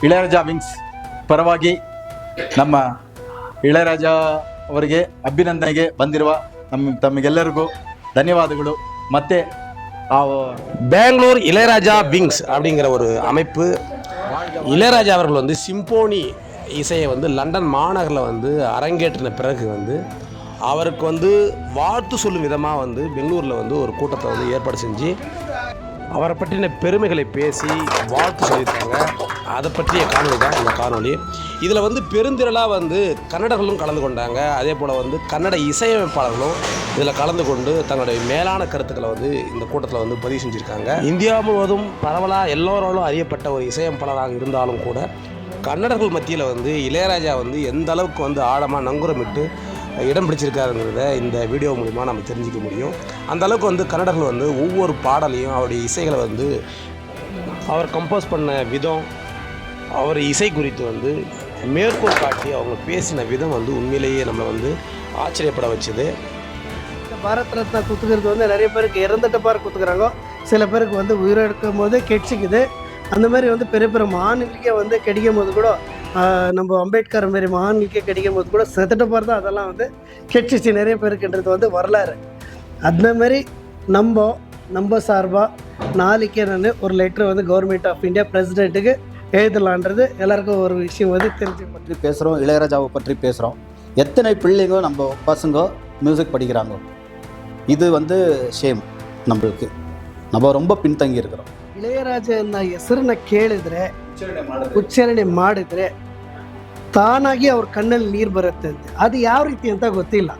Ilaiyaraaja wings ಪರವಾಗಿ ನಮ್ಮ ಇಳೆಯರಾಜ ಅವರಿಗೆ ಅಭಿನಂದನೆಗೆ ಬಂದಿರುವ ತಮಗೆಲ್ಲರಿಗೂ ಧನ್ಯವಾದಗಳು. ಮತ್ತೆ பெங்களூர் இளையராஜா விங்ஸ் அப்படிங்கிற ஒரு அமைப்பு இளையராஜா அவர்கள் வந்து சிம்போனி இசையை வந்து லண்டன் மாநகரில் வந்து அரங்கேற்றின பிறகு வந்து அவருக்கு வந்து வாழ்த்து சொல்லும் விதமாக வந்து பெங்களூரில் வந்து ஒரு கூட்டத்தை வந்து ஏற்பாடு செஞ்சு அவரை பற்றின பெருமைகளை பேசி வாழ்த்து சொல்லியிருக்காங்க. அதை பற்றிய காணொலி தான் இந்த காணொலி. இதில் வந்து பெருந்திரளாக வந்து கன்னடர்களும் கலந்து கொண்டாங்க. அதே போல் வந்து கன்னட இசையமைப்பாளர்களும் இதில் கலந்து கொண்டு தங்களுடைய மேலான கருத்துக்களை வந்து இந்த கூட்டத்தில் வந்து பதிவு செஞ்சுருக்காங்க. இந்தியா முழுவதும் பரவலாக எல்லோராலும் அறியப்பட்ட ஒரு இசையமைப்பாளராக இருந்தாலும் கூட கன்னடர்கள் மத்தியில் வந்து இளையராஜா வந்து எந்த அளவுக்கு வந்து ஆழமாக நங்குரமிட்டு இடம் பிடிச்சிருக்காருங்கிறத இந்த வீடியோ மூலிமா நம்ம தெரிஞ்சிக்க முடியும். அந்த அளவுக்கு வந்து கன்னடர்கள் வந்து ஒவ்வொரு பாடலையும் அவருடைய இசைகளை வந்து அவர் கம்போஸ் பண்ண விதம், அவர் இசை குறித்து வந்து மேற்கோள் காட்டி அவங்க பேசின விதம் வந்து உண்மையிலேயே நம்மளை வந்து ஆச்சரியப்பட வச்சுது. பாரத் ரத்னா குத்துக்கிறது வந்து நிறைய பேருக்கு இறந்துட்ட பாரு குத்துக்கிறாங்க, சில பேருக்கு வந்து உயிரிழக்கும் போது கெட்சிக்குது. அந்த மாதிரி வந்து பெரிய பெரிய மகான்களுக்கே வந்து கிடைக்கும் போது கூட நம்ம அம்பேத்கர் மாரி மகான்களுக்கே கிடைக்கும் போது கூட செத்துட்ட பாரு தான் அதெல்லாம் வந்து கெட்சிச்சு நிறைய பேருக்குன்றது வந்து வரலாறு. அந்த மாதிரி நம்ம சார்பாக நாளைக்கே நான் ஒரு லெட்டர் வந்து கவர்மெண்ட் ஆஃப் இந்தியா பிரசிடெண்ட்டுக்கு எழுதலான்றது எல்லாருக்கும் ஒரு விஷயம் வந்து தெரிஞ்சு பற்றி பேசுகிறோம். இளையராஜாவை பற்றி பேசுகிறோம். எத்தனை பிள்ளைங்க நம்ம பசங்க மியூசிக் படிக்கிறாங்க. இது வந்து ஷேம் நம்மளுக்கு. நம்ம ரொம்ப பின்தங்கி இருக்கிறோம். ಇಳೆಯರಾಜನ ಹೆಸರನ್ನ ಕೇಳಿದ್ರೆ ಉಚ್ಚಾರಣೆ ಮಾಡಿದ್ರೆ ತಾನಾಗಿ ಅವ್ರ ಕಣ್ಣಲ್ಲಿ ನೀರು ಬರುತ್ತೆ ಅಂತೆ. ಅದು ಯಾವ ರೀತಿ ಅಂತ ಗೊತ್ತಿಲ್ಲ.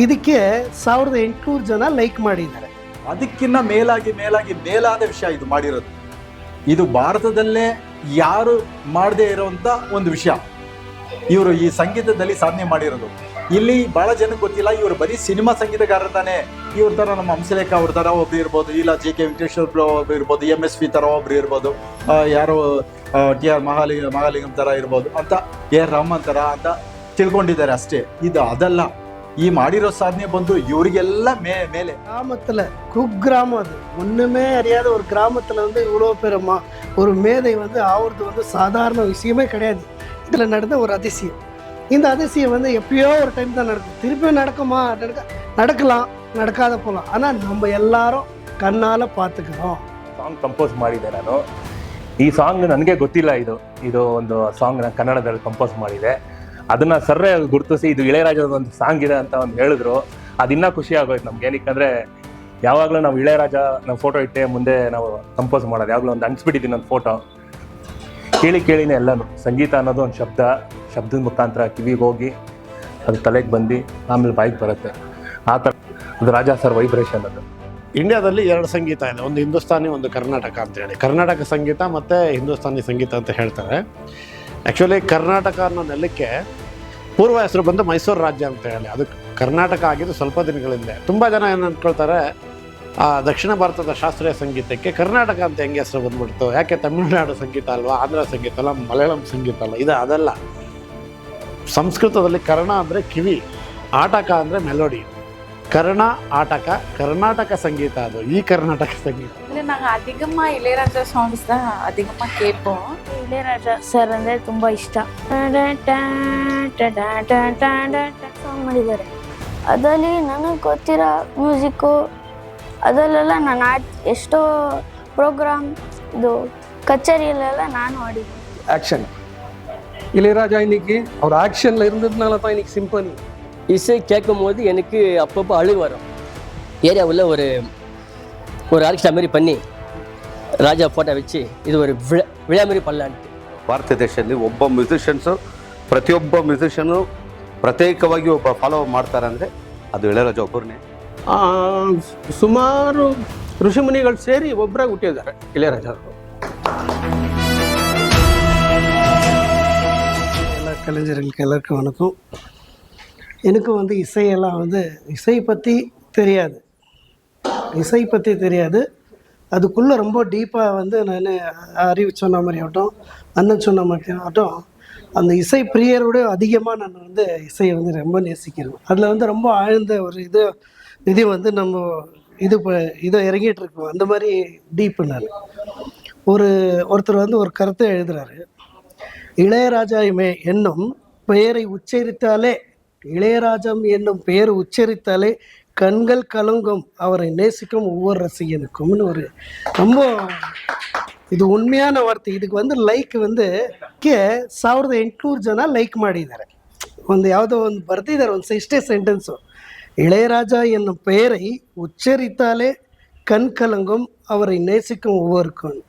ಇದಕ್ಕೆ 1800 ಜನ ಲೈಕ್ ಮಾಡಿದ್ದಾರೆ. ಅದಕ್ಕಿಂತ ಮೇಲಾದ ವಿಷಯ ಇದು ಮಾಡಿರೋದು. ಇದು ಭಾರತದಲ್ಲೇ ಯಾರು ಮಾಡದೇ ಇರೋಂಥ ಒಂದು ವಿಷಯ. ಇವರು ಈ ಸಂಗೀತದಲ್ಲಿ ಸಾಧನೆ ಮಾಡಿರೋದು ಇಲ್ಲಿ ಬಹಳ ಜನಕ್ಕೆ ಗೊತ್ತಿಲ್ಲ. ಇವರು ಬರೀ ಸಿನಿಮಾ ಸಂಗೀತಗಾರರು ತಾನೆ. ಇವ್ರ ಥರ ನಮ್ಮ ಹಂಸಲೇಖ ಅವ್ರ ಥರ ಒಬ್ರು ಇರ್ಬೋದು, ಇಲ್ಲ JK ವೆಂಕಟೇಶ್ವರ ಒಬ್ರು ಇರ್ಬೋದು, MSV ಥರ ಒಬ್ರು ಇರ್ಬೋದು, ಯಾರೋ TR ಮಹಾಲಿಂಗಂ ಥರ ಇರ್ಬೋದು ಅಂತ, AR ರಹಮಾನ್ ಥರ ಅಂತ ತಿಳ್ಕೊಂಡಿದ್ದಾರೆ ಅಷ್ಟೇ. ಇದು ಅದಲ್ಲ. ಈ ಮಾಡಿರೋ சாதனை ಬಂದು இவರಿಗೆಲ್ಲ மேலே கிராமத்தில் குக்கிராமம், அது ஒன்றுமே அறியாத ஒரு கிராமத்தில் வந்து இவ்வளோ பேர் ஒரு மேதை வந்து ஆகிறது வந்து சாதாரண விஷயமே கிடையாது. இதில் நடந்த ஒரு அதிசயம். இந்த அதிசயம் வந்து எப்பயோ ஒரு டைம் தான் நடக்கும். திருப்பியும் நடக்குமா? நடக்கலாம், நடக்காத போகலாம். ஆனால் நம்ம எல்லாரும் ಕಣ್ಣಾಲ பார்த்துக்கிறோம். ಸಾಂಗ್ ಕಂಪೋಸ್ ಮಾಡಿದೆ ನಾನು. ಈ ಸಾಂಗ್ ನನಗೆ ಗೊತ್ತಿಲ್ಲ. ಇದು ಒಂದು ಸಾಂಗ್ ನಾನು ಕನ್ನಡದಲ್ಲಿ ಕಂಪೋಸ್ ಮಾಡಿದೆ. ಅದನ್ನ ಸರ್ರೆ ಗುರುತಿಸಿ ಇದು ಇಳೆಯರಾಜದ ಒಂದು ಸಾಂಗ್ ಇದೆ ಅಂತ ಒಂದು ಹೇಳಿದ್ರು. ಅದಿನ್ನ ಖುಷಿ ಆಗೋಯ್ತು ನಮ್ಗೆ. ಏನಕ್ಕಂದ್ರೆ ಯಾವಾಗಲೂ ನಾವು ಇಳೆಯರಾಜ ನಾವು ಫೋಟೋ ಇಟ್ಟೆ ಮುಂದೆ ನಾವು ಕಂಪೋಸ್ ಮಾಡೋದು. ಯಾವಾಗಲೂ ಒಂದು ಅನ್ಸ್ಬಿಟ್ಟಿದ್ದೀನಿ ಒಂದು ಫೋಟೋ ಕೇಳಿನೇ ಎಲ್ಲನೂ. ಸಂಗೀತ ಅನ್ನೋದು ಒಂದು ಶಬ್ದದ ಮುಖಾಂತರ ಕಿವಿಗೆ ಹೋಗಿ ಅದು ತಲೆಗೆ ಬಂದು ಆಮೇಲೆ ಬಾಯಿಗೆ ಬರುತ್ತೆ. ಆ ಥರ ಅದು ರಾಜಾ ಸರ್ ವೈಬ್ರೇಷನ್. ಅದು ಇಂಡಿಯಾದಲ್ಲಿ 2 ಸಂಗೀತ ಇದೆ, ಒಂದು ಹಿಂದೂಸ್ತಾನಿ, ಒಂದು ಕರ್ನಾಟಕ ಅಂತೇಳಿ. ಕರ್ನಾಟಕ ಸಂಗೀತ ಮತ್ತು ಹಿಂದೂಸ್ತಾನಿ ಸಂಗೀತ ಅಂತ ಹೇಳ್ತಾರೆ. ಆ್ಯಕ್ಚುಲಿ ಕರ್ನಾಟಕ ಅನ್ನೋ ನೆಲಕ್ಕೆ ಪೂರ್ವ ಹೆಸರು ಬಂದು ಮೈಸೂರು ರಾಜ್ಯ ಅಂತ ಹೇಳಿ. ಅದು ಕರ್ನಾಟಕ ಆಗಿದ್ದು ಸ್ವಲ್ಪ ದಿನಗಳಿಂದ. ತುಂಬ ಜನ ಏನು ಅಂದ್ಕೊಳ್ತಾರೆ, ದಕ್ಷಿಣ ಭಾರತದ ಶಾಸ್ತ್ರೀಯ ಸಂಗೀತಕ್ಕೆ ಕರ್ನಾಟಕ ಅಂತ ಹೆಂಗೆ ಹೆಸರು ಬಂದ್ಬಿಡ್ತು, ಯಾಕೆ ತಮಿಳುನಾಡು ಸಂಗೀತ ಅಲ್ವಾ, ಆಂಧ್ರ ಸಂಗೀತ ಅಲ್ಲ, ಮಲಯಾಳಂ ಸಂಗೀತ ಅಲ್ಲ. ಅದಲ್ಲ. ಸಂಸ್ಕೃತದಲ್ಲಿ ಕರ್ಣ ಅಂದರೆ ಕಿವಿ, ಆಟಕ ಅಂದರೆ ಮೆಲೋಡಿ. கர்ண ஆட்டக்க கர்நாடக சங்கீதம். அது கர்நாடக சங்கீதம். இல்லை, நாங்கள் அதிகமாக இளையராஜா சாங்ஸ் தான் அதிகமாக கேட்போம். ಇಳೆಯರಾಜಾ ಸರ್ ಅಂದರೆ ತುಂಬ ಇಷ್ಟ. ಸಾಂಗ್ ಮಾಡಿದ್ದಾರೆ. ಅದರಲ್ಲಿ ನನಗೆ ಗೊತ್ತಿರೋ ಮ್ಯೂಸಿಕ್ಕು ಅದರಲ್ಲೆಲ್ಲ ನಾನು ಎಷ್ಟೋ ಪ್ರೋಗ್ರಾಮ್ ಇದು கச்சேரியிலெಲ್ಲ ನಾನು ஆடிட்டேன். ஆக்ஷன் இளையராஜா இன்னைக்கு அவர் ஆக்ஷனில் இருந்ததுனால தான் இன்னைக்கு சிம்பனி. இசை கேட்கும் போது எனக்கு அப்பப்போ அழுகு வரும். ஏரியாவில் ஒரு ஆர்கெஸ்ட்ரா மாதிரி பண்ணி ರಾಜಾ ಫೋಟೋ ವಚ್ಚಿ ಇದು ஒரு ವಿಳಾ மாதிரி பண்ணலான்ட்டு. ಭಾರತ ದೇಶದಲ್ಲಿ ಒಬ್ಬ ಮ್ಯೂಸಿಷಿಯನ್ಸು ಪ್ರತಿಯೊಬ್ಬ ಮ್ಯೂಸಿಷಿಯನು ಪ್ರತ್ಯೇಕವಾಗಿ ಒಬ್ಬ ಫಾಲೋ ಮಾಡ್ತಾರೆ ಅಂದರೆ ಅದು ಇಳೆಯರಾಜ ಒಬ್ಬರನ್ನೇ. ಸುಮಾರು ಋಷಿಮುನಿಗಳು ಸೇರಿ ಒಬ್ಬರಾಗಿ ಹುಟ್ಟಿದ್ದಾರೆ ಇಳೆಯರಾಜ ಅವರು. ಎಲ್ಲ கலைஞர்களுக்கு எல்லாருக்கும் வணக்கம். எனக்கும் வந்து இசையெல்லாம் வந்து இசை பற்றி தெரியாது. அதுக்குள்ளே ரொம்ப டீப்பாக வந்து நான் அறிவு சொன்ன மாதிரி ஆகட்டும், அண்ணன் சொன்ன மாதிரி ஆகட்டும், அந்த இசை பிரியரோட அதிகமாக நான் வந்து இசையை வந்து ரொம்ப நேசிக்கிறேன். அதில் வந்து ரொம்ப ஆழ்ந்த ஒரு இது வந்து நம்ம இதை இறங்கிட்டு இருக்கோம். அந்த மாதிரி டீப்பு நான் ஒருத்தர் வந்து ஒரு கருத்தை எழுதுறாரு. இளையராஜா என்னும் பெயரை உச்சரித்தாலே, இளையராஜம் என்னும் பெயர் உச்சரித்தாலே கண்கள் கலங்கும் அவரை நேசிக்கும் ஒவ்வொரு ரசிகனுக்கும்னு ஒரு ரொம்ப ಇದು ಉಣ್ಮೆಯಾನ ವಾರ್ತೆ. ಇದಕ್ಕೆ ಒಂದು ಲೈಕ್ ಒಂದು 1800 ಜನ ಲೈಕ್ ಮಾಡಿದ್ದಾರೆ. ಒಂದು ಯಾವುದೋ ಒಂದು ಬರ್ತಿದ್ದಾರೆ, ಒಂದು ಇಷ್ಟೇ ಸೆಂಟೆನ್ಸು, இளையராஜ என்னும் பெயரை உச்சரித்தாலே கண் கலங்கும் அவரை நேசிக்கும் ஒவ்வொருக்கும்.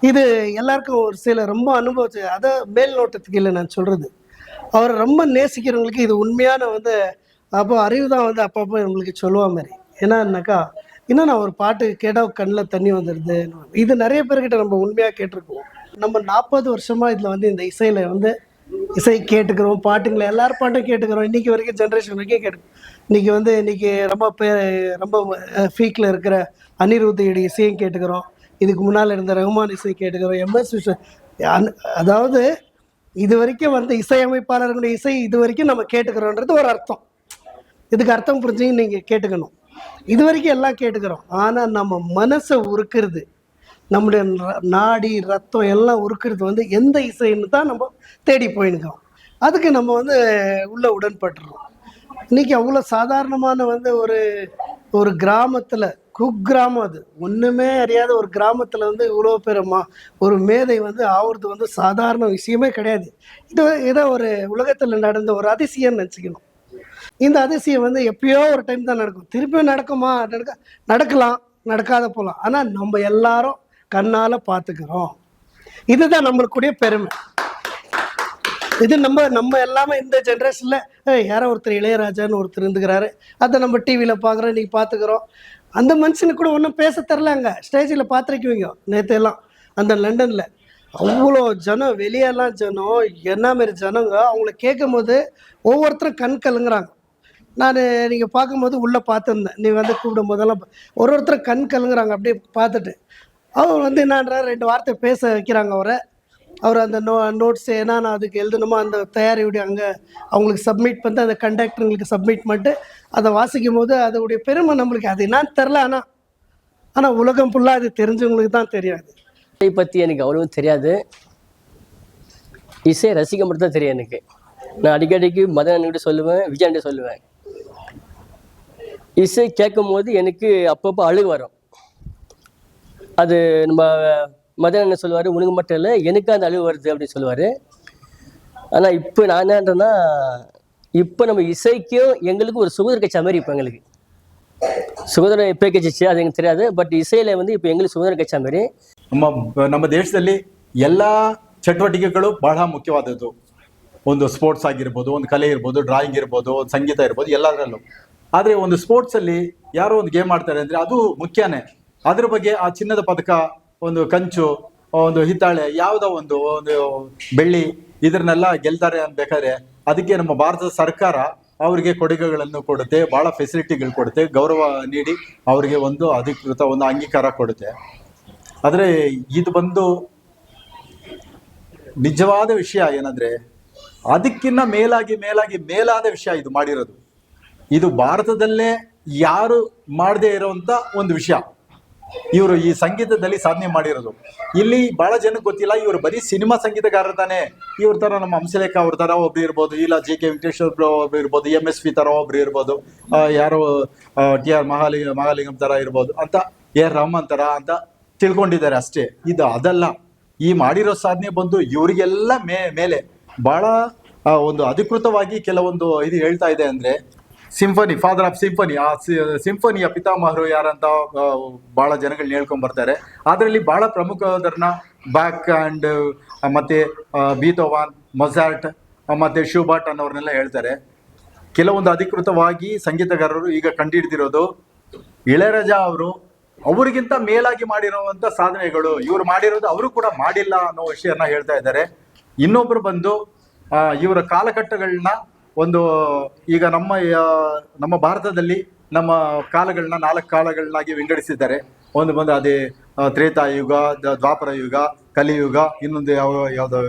இது எல்லாருக்கும் ஒரு சில ரொம்ப அனுபவிச்சு, அதை மேல் நோட்டத்துக்கு இல்லை நான் சொல்கிறது. அவரை ரொம்ப நேசிக்கிறவங்களுக்கு இது உண்மையான வந்து அப்போ அறிவு தான் வந்து அப்பப்போ நம்மளுக்கு சொல்லுவா மாதிரி. என்னன்னாக்கா இன்னும் நான் ஒரு பாட்டு கேட்டால் கண்ணில் தண்ணி வந்துடுது. இது நிறைய பேர்கிட்ட நம்ம உண்மையாக கேட்டிருக்கோம். நம்ம 40 வருஷமாக இதில் வந்து இந்த இசையில் வந்து இசை கேட்டுக்கிறோம், பாட்டுங்களை எல்லாரும் பாட்டும் கேட்டுக்கிறோம். இன்றைக்கி வரைக்கும் ஜென்ரேஷன் வரைக்கும் கேட்டுக்கிறோம். இன்றைக்கி ரொம்ப ஃபீக்கில் இருக்கிற அனிருத்தியுடைய இசையும் கேட்டுக்கிறோம். இதுக்கு முன்னால் இருந்த ரஹ்மான் இசை கேட்டுக்கிறோம், MS விஸ்வநாதன். அதாவது இது வரைக்கும் வந்து இசையமைப்பாளர்களுடைய இசை இது வரைக்கும் நம்ம கேட்டுக்கிறோன்றது ஒரு அர்த்தம். இதுக்கு அர்த்தம் புரிஞ்சுங்க, நீங்கள் கேட்டுக்கணும். இது வரைக்கும் எல்லாம் கேட்டுக்கிறோம். ஆனால் நம்ம மனசை உருக்கிறது, நம்முடைய நாடி ரத்தம் எல்லாம் உருக்கிறது வந்து எந்த இசைன்னு தான் நம்ம தேடி போயினுக்கிறோம். அதுக்கு நம்ம வந்து உள்ள உடன்பட்டுறோம். இன்றைக்கி அவ்வளோ சாதாரணமான வந்து ஒரு கிராமத்தில், குக்கிராமம், அது ஒன்றுமே அறியாத ஒரு கிராமத்தில் வந்து இவ்வளோ பேரம்மா ஒரு மேதை வந்து ஆகிறது வந்து சாதாரண விஷயமே கிடையாது. இது ஏதோ ஒரு உலகத்தில் நடந்த ஒரு அதிசயம்னு நினச்சிக்கணும். இந்த அதிசயம் வந்து எப்பயோ ஒரு டைம் தான் நடக்கும். திருப்பியும் நடக்குமா? நடக்கலாம், நடக்காத போகலாம். ஆனால் நம்ம எல்லாரும் கண்ணால் பார்த்துக்கிறோம். இதுதான் நம்மளுக்குடைய பெருமை. இது நம்ம எல்லாமே இந்த ஜென்ரேஷனில் யாரோ ஒருத்தர் இளையராஜான்னு ஒருத்தர் இருந்துக்கிறாரு, அதை நம்ம டிவியில் பார்க்குறோம், இன்றைக்கி பார்த்துக்கிறோம். அந்த மனுஷனுக்கு கூட ஒன்றும் பேச தரல. அங்கே ஸ்டேஜில் பார்த்துருக்குவீங்க நேற்று எல்லாம் அந்த லண்டனில் அவ்வளோ ஜனம், வெளியெல்லாம் ஜனம், என்ன மாரி ஜனங்க. அவங்கள கேட்கும் போது ஒவ்வொருத்தரும் கண் கலங்குறாங்க. நீங்கள் பார்க்கும்போது உள்ளே பார்த்துருந்தேன், நீ வந்து கூப்பிடும் போதெல்லாம் ஒருத்தரும் கண் கலங்குறாங்க. அப்படியே பார்த்துட்டு அவர் வந்து என்னன்றார், 2 வார்த்தை பேச வைக்கிறாங்க அவர் அந்த நோட்ஸ் நான் அதுக்கு எழுதணுமோ அந்த தயாரியுடைய அங்கே அவங்களுக்கு சப்மிட் பண்ணிட்டு அந்த கண்டக்டருங்களுக்கு சப்மிட் பண்ணிட்டு அதை வாசிக்கும் போது அதோடைய பெருமை நம்மளுக்கு அது என்னன்னு தெரில. ஆனால் உலகம் ஃபுல்லாக அது தெரிஞ்சவங்களுக்கு தான் தெரியாது. இசை பற்றி எனக்கு அவ்வளவும் தெரியாது. இசை ரசிக்க மட்டும் தான் தெரியும் எனக்கு. நான் அடிக்கடிக்கு மதன்கிட்ட சொல்லுவேன், விஜயாண்ட சொல்லுவேன். இசை கேட்கும் போது எனக்கு அப்பப்போ அழுகு வரும். அது நம்ம மதன் என்ன சொல்லுவார், உனக்கு மட்டும் இல்லை எனக்கு அந்த அழுகு வருது அப்படின்னு சொல்லுவார். ஆனால் இப்போ நான் என்னன்றேன்னா, இப்போ நம்ம இசைக்கும் எங்களுக்கு ஒரு சுதந்திரம் கட்சி மாதிரி. இப்போ எங்களுக்கு சுதந்திரம் எப்போ கட்சிச்சு அது எனக்கு தெரியாது. பட் இசையில் வந்து இப்போ எங்களுக்கு சுதந்திரம் கட்சி மாதிரி. ನಮ್ಮ ದೇಶದಲ್ಲಿ ಎಲ್ಲ ಚಟುವಟಿಕೆಗಳು ಬಹಳ ಮುಖ್ಯವಾದದ್ದು. ಒಂದು ಸ್ಪೋರ್ಟ್ಸ್ ಆಗಿರ್ಬೋದು, ಒಂದು ಕಲೆ ಇರ್ಬೋದು, ಡ್ರಾಯಿಂಗ್ ಇರ್ಬೋದು, ಒಂದು ಸಂಗೀತ ಇರ್ಬೋದು, ಎಲ್ಲದರಲ್ಲೂ. ಆದರೆ ಒಂದು ಸ್ಪೋರ್ಟ್ಸಲ್ಲಿ ಯಾರೋ ಒಂದು ಗೇಮ್ ಆಡ್ತಾರೆ ಅಂದರೆ ಅದು ಮುಖ್ಯನೇ. ಅದ್ರ ಬಗ್ಗೆ ಆ ಚಿನ್ನದ ಪದಕ, ಒಂದು ಕಂಚು, ಒಂದು ಹಿತ್ತಾಳೆ, ಯಾವುದೋ ಒಂದು ಬೆಳ್ಳಿ, ಇದನ್ನೆಲ್ಲ ಗೆಲ್ತಾರೆ ಅನ್ಬೇಕಾದ್ರೆ ಅದಕ್ಕೆ ನಮ್ಮ ಭಾರತದ ಸರ್ಕಾರ ಅವರಿಗೆ ಕೊಡುಗೆಗಳನ್ನು ಕೊಡುತ್ತೆ, ಭಾಳ ಫೆಸಿಲಿಟಿಗಳು ಕೊಡುತ್ತೆ, ಗೌರವ ನೀಡಿ ಅವರಿಗೆ ಒಂದು ಅಧಿಕೃತ ಒಂದು ಅಂಗೀಕಾರ ಕೊಡುತ್ತೆ. ಆದರೆ ಇದು ಬಂದು ನಿಜವಾದ ವಿಷಯ ಏನಂದ್ರೆ, ಅದಕ್ಕಿಂತ ಮೇಲಾದ ವಿಷಯ ಇದು ಮಾಡಿರೋದು. ಇದು ಭಾರತದಲ್ಲೇ ಯಾರು ಮಾಡದೇ ಇರೋವಂಥ ಒಂದು ವಿಷಯ. ಇವರು ಈ ಸಂಗೀತದಲ್ಲಿ ಸಾಧನೆ ಮಾಡಿರೋದು. ಇಲ್ಲಿ ಬಹಳ ಜನಕ್ಕೆ ಗೊತ್ತಿಲ್ಲ, ಇವರು ಬರೀ ಸಿನಿಮಾ ಸಂಗೀತಗಾರರು ತಾನೆ. ಇವ್ರ ಥರ ನಮ್ಮ ಹಂಸಲೇಖ ಅವ್ರ ಥರ ಒಬ್ರು ಇರ್ಬೋದು, ಇಲ್ಲ JK ವೆಂಕಟೇಶ್ವರ ಒಬ್ರು ಇರ್ಬೋದು, MSP ಥರ ಒಬ್ರು ಇರ್ಬೋದು, ಯಾರೋ TR ಮಹಾಲಿಂಗಂ ಥರ ಇರ್ಬೋದು ಅಂತ, AR ರಹಮಾನ್ ಥರ ಅಂತ ತಿಳ್ಕೊಂಡಿದ್ದಾರೆ ಅಷ್ಟೇ. ಇದು ಅದಲ್ಲ. ಈ ಮಾಡಿರೋ ಸಾಧನೆ ಬಂದು ಇವರಿಗೆಲ್ಲ ಮೇಲೆ ಬಹಳ ಒಂದು ಅಧಿಕೃತವಾಗಿ ಕೆಲವೊಂದು ಇದು ಹೇಳ್ತಾ ಇದೆ ಅಂದರೆ, ಸಿಂಫನಿ, ಫಾದರ್ ಆಫ್ ಸಿಂಫನಿ, ಆ ಸಿಂಫನಿಯ ಪಿತಾಮಹರು ಯಾರಂತ ಭಾಳ ಜನಗಳನ್ನ ಹೇಳ್ಕೊಂಡ್ ಬರ್ತಾರೆ. ಅದರಲ್ಲಿ ಭಾಳ ಪ್ರಮುಖದನ್ನ ಬ್ಯಾಕ್ ಆ್ಯಂಡ್ ಮತ್ತು ಬೀಥೋವನ್, ಮೊಜಾರ್ಟ್ ಮತ್ತು ಶೂಬರ್ಟ್ ಅನ್ನೋರ್ನೆಲ್ಲ ಹೇಳ್ತಾರೆ. ಕೆಲವೊಂದು ಅಧಿಕೃತವಾಗಿ ಸಂಗೀತಗಾರರು ಈಗ ಕಂಡುಹಿಡಿದಿರೋದು ಇಳೆಯರಾಜಾ ಅವರಿಗಿಂತ ಮೇಲಾಗಿ ಮಾಡಿರುವಂಥ ಸಾಧನೆಗಳು ಇವರು ಮಾಡಿರೋದು ಅವರು ಕೂಡ ಮಾಡಿಲ್ಲ ಅನ್ನೋ ವಿಷಯನ ಹೇಳ್ತಾ ಇದ್ದಾರೆ. ಇನ್ನೊಬ್ಬರು ಬಂದು ಇವರ ಕಾಲಘಟ್ಟಗಳನ್ನ ಒಂದು ಈಗ ನಮ್ಮ ಭಾರತದಲ್ಲಿ ನಮ್ಮ ಕಾಲಗಳನ್ನ 4 ಕಾಲಗಳನ್ನಾಗಿ ವಿಂಗಡಿಸಿದ್ದಾರೆ. ಒಂದು ಬಂದು ಅದೇ ತ್ರೇತಾಯುಗ, ದ್ವಾಪರ ಯುಗ, ಕಲಿಯುಗ, ಇನ್ನೊಂದು ಯಾವುದೋ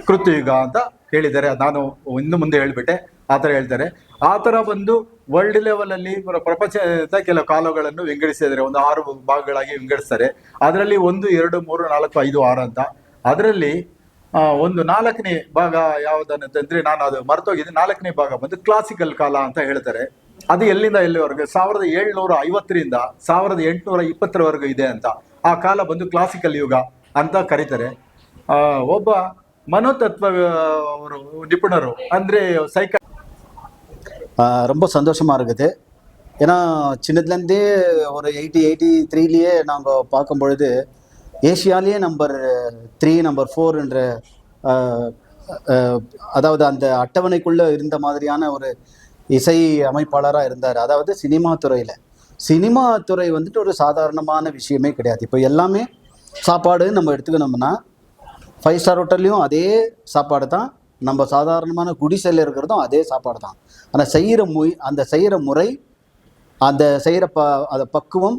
ಕೃತಯುಗ ಅಂತ ಹೇಳಿದ್ದಾರೆ. ನಾನು ಇನ್ನು ಮುಂದೆ ಹೇಳಿಬಿಟ್ಟೆ, ಆ ಥರ ಹೇಳ್ತಾರೆ. ಆ ಥರ ಬಂದು ವರ್ಲ್ಡ್ ಲೆವೆಲಲ್ಲಿ ಪ್ರಪಂಚದ ಕೆಲವು ಕಾಲಗಳನ್ನು ವಿಂಗಡಿಸಿದ್ದಾರೆ. ಒಂದು 6 ಭಾಗಗಳಾಗಿ ವಿಂಗಡಿಸ್ತಾರೆ. ಅದರಲ್ಲಿ 1, 2, 3, 4, 5, 6 ಅಂತ. ಅದರಲ್ಲಿ ಒಂದು 4ನೇ ಭಾಗ ಯಾವುದನ್ನಂತಂದ್ರೆ ನಾನು ಅದು ಮರ್ತೋಗಿದ್ದೆ. 4ನೇ ಭಾಗ ಬಂದು ಕ್ಲಾಸಿಕಲ್ ಕಾಲ ಅಂತ ಹೇಳ್ತಾರೆ. ಅದು ಎಲ್ಲಿಂದ ಎಲ್ಲಿವರೆಗೆ 1750ರಿಂದ 1820ರವರೆಗೂ ಇದೆ ಅಂತ. ಆ ಕಾಲ ಬಂದು ಕ್ಲಾಸಿಕಲ್ ಯುಗ ಅಂತ ಕರೀತಾರೆ. ಒಬ್ಬ ಮನೋತತ್ವ ಅವರು நிபுணರು ಅಂದ್ರೆ ரொம்ப சந்தோஷமாக இருக்குது. ஏன்னா சின்னதுலேருந்தே ஒரு 83லேயே நாங்கள் பார்க்கும் பொழுது ஏஷியாலேயே நம்பர் 3 நம்பர் 4 என்ற அதாவது அந்த அட்டவணைக்குள்ளே இருந்த மாதிரியான ஒரு இசை அமைப்பாளராக இருந்தார். அதாவது சினிமா துறையில். சினிமா துறை வந்துட்டு ஒரு சாதாரணமான விஷயமே கிடையாது. இப்போ எல்லாமே சாப்பாடு நம்ம எடுத்துக்கணும்னா 5 ஸ்டார் ஹோட்டல்லையும் அதே சாப்பாடு தான், நம்ம சாதாரணமான குடிசையில் இருக்கிறதும் அதே சாப்பாடு தான். ஆனால் செய்கிற முறை, அந்த செய்கிற அதை பக்குவம்,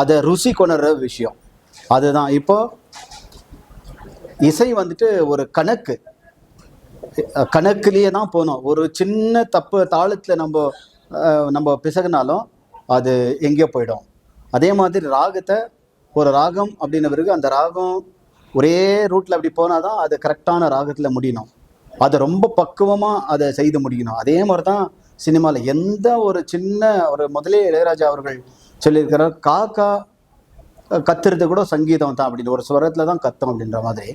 அதை ருசி கொணர்ற விஷயம் அதுதான். இப்போ இசை வந்துட்டு ஒரு கணக்குலேயே தான் போகணும். ஒரு சின்ன தப்பு தாளத்தில் நம்ம பிசகுனாலும் அது எங்கேயோ போயிடும். அதே மாதிரி ஒரு ராகம் அப்படின்ன பிறகு அந்த ராகம் ஒரே ரூட்டில் அப்படி போனால் தான் அது கரெக்டான ராகத்தில் முடியணும். அதை ரொம்ப பக்குவமாக அதை செய்து முடிக்கணும். அதே மாதிரி தான் சினிமாவில் எந்த ஒரு சின்ன முதலே இளையராஜா அவர்கள் சொல்லியிருக்கிறார், காக்கா கத்துறது கூட சங்கீதம் தான் அப்படின்னு, ஒரு ஸ்வரத்தில் தான் கத்தும் அப்படின்ற மாதிரி.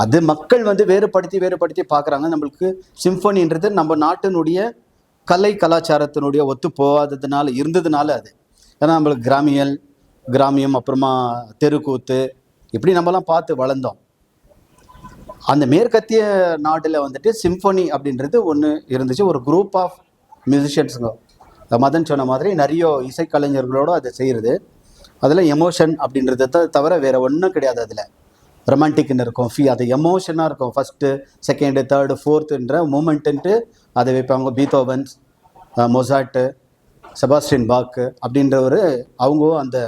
அது மக்கள் வந்து வேறுபடுத்தி பார்க்குறாங்க. நம்மளுக்கு சிம்பனின்றது நம்ம நாட்டினுடைய கலாச்சாரத்தினுடைய ஒத்து போகாததுனால இருந்ததுனால அது. ஏன்னா நம்மளுக்கு கிராமியம் அப்புறமா தெருக்கூத்து இப்படி நம்மலாம் பார்த்து வளர்ந்தோம். அந்த மேற்கத்திய நாட்டில் வந்துட்டு சிம்பனி அப்படின்றது ஒன்று இருந்துச்சு. ஒரு குரூப் ஆஃப் மியூசிஷியன்ஸுங்க, மதன் சொன்ன மாதிரி நிறைய இசைக்கலைஞர்களோடு அதை செய்கிறது. அதில் எமோஷன் அப்படின்றத தவிர வேறு ஒன்றும் கிடையாது. அதில் ரொமான்டிக்னு இருக்கும், அது எமோஷனாக இருக்கும். ஃபஸ்ட்டு, செகண்டு, தேர்டு, ஃபோர்த்துன்ற மூமெண்ட்டுன்ட்டு அதை வைப்பாங்க. பீத்தோவன்ஸ், மொசாட்டு, செபாஸ்டியன் பாக்கு அப்படின்றவர் அவங்க அந்த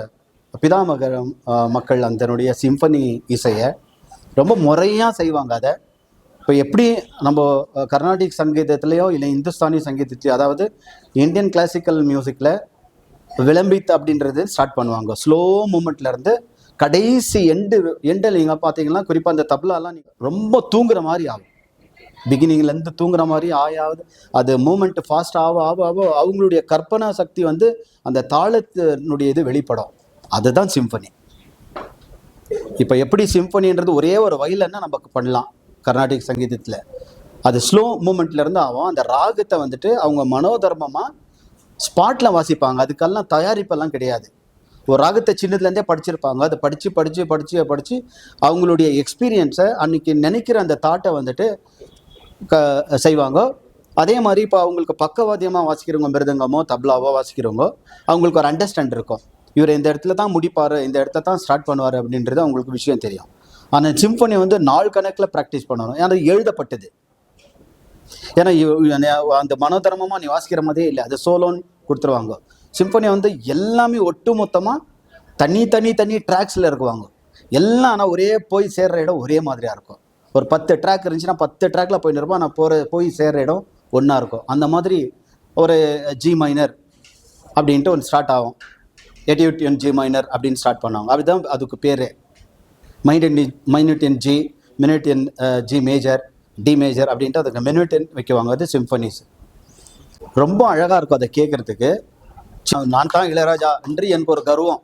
பிதாமக மக்கள் அதனுடைய சிம்பனி இசையை ரொம்ப முறையாக செய்வாங்க. அதை இப்போ எப்படி நம்ம கர்நாடிக் சங்கீதத்துலேயோ இல்லை இந்துஸ்தானி சங்கீதத்துலையோ, அதாவது இந்தியன் கிளாசிக்கல் மியூசிக்கில் விளம்பித்து அப்படின்றது ஸ்டார்ட் பண்ணுவாங்க. ஸ்லோ மூமெண்ட்லேருந்து கடைசி எண்டில் நீங்கள் பார்த்தீங்கன்னா குறிப்பாக அந்த தப்லாலாம் ரொம்ப தூங்குற மாதிரி ஆகும். பிகினிங்லேருந்து தூங்குற மாதிரி ஆயாவது அது மூமெண்ட் ஃபாஸ்ட் ஆக அவங்களுடைய கற்பனா சக்தி வந்து அந்த தாளத்தினுடைய இது வெளிப்படும். அதுதான் சிம்பனி. இப்போ எப்படி சிம்பனின்றது ஒரே ஒரு வயலன்னா நமக்கு பண்ணலாம் கர்நாடிக் சங்கீதத்தில். அது ஸ்லோ மூமெண்ட்லேருந்து ஆகும். அந்த ராகத்தை வந்துட்டு அவங்க மனோதர்மமாக ஸ்பாட்டில் வாசிப்பாங்க. அதுக்கெல்லாம் தயாரிப்பெல்லாம் கிடையாது. ஒரு ராகத்தை சின்னதுலேருந்தே படிச்சிருப்பாங்க. அதை படித்து அவங்களுடைய எக்ஸ்பீரியன்ஸை அன்றைக்கி நினைக்கிற அந்த தாட்டை வந்துட்டு செய்வாங்க. அதே மாதிரி இப்போ அவங்களுக்கு பக்கவாத்தியமாக வாசிக்கிறவங்க, மிருதங்கமோ தப்லாவோ வாசிக்கிறவங்க, அவங்களுக்கு ஒரு அண்டர்ஸ்டாண்ட் இருக்கும். இவர் இந்த இடத்துல தான் முடிப்பார், இந்த இடத்துல தான் ஸ்டார்ட் பண்ணுவார் அப்படின்றது அவங்களுக்கு விஷயம் தெரியும். ஆனால் சிம்பனி வந்து நாள் கணக்கில் ப்ராக்டிஸ் பண்ணணும். ஏன்னா எழுதப்பட்டது. ஏன்னா அந்த மனோதர்மமாக நீ வாசிக்கிற மாதிரியே இல்லை, அது சோலோன்னு கொடுத்துருவாங்க. சிம்பனி வந்து எல்லாமே ஒட்டு மொத்தமாக தனி ட்ராக்ஸில் இருக்குவாங்க எல்லாம். ஆனால் ஒரே போய் சேர்ற இடம் ஒரே மாதிரியாக இருக்கும். ஒரு 10 ட்ராக் இருந்துச்சுன்னா 10 ட்ராக்கில் போய் நிற்போம். ஆனால் போய் சேர்ற இடம் ஒன்றா இருக்கும். அந்த மாதிரி ஒரு ஜி மைனர் அப்படின்ட்டு ஒன்று ஸ்டார்ட் ஆகும். எட்டியூட் இன் ஜி மைனர் அப்படின்னு ஸ்டார்ட் பண்ணுவாங்க. அப்படிதான் அதுக்கு பேர். Minuet in G, minuet in G major, D major அப்படின்ட்டு அதுக்கு மினிட் இன் வைக்குவாங்க. அது சிம்பனிஸ். ரொம்ப அழகாக இருக்கும் அதை கேட்குறதுக்கு. நான் தான் இளையராஜா என்று எனக்கு ஒரு கர்வம்.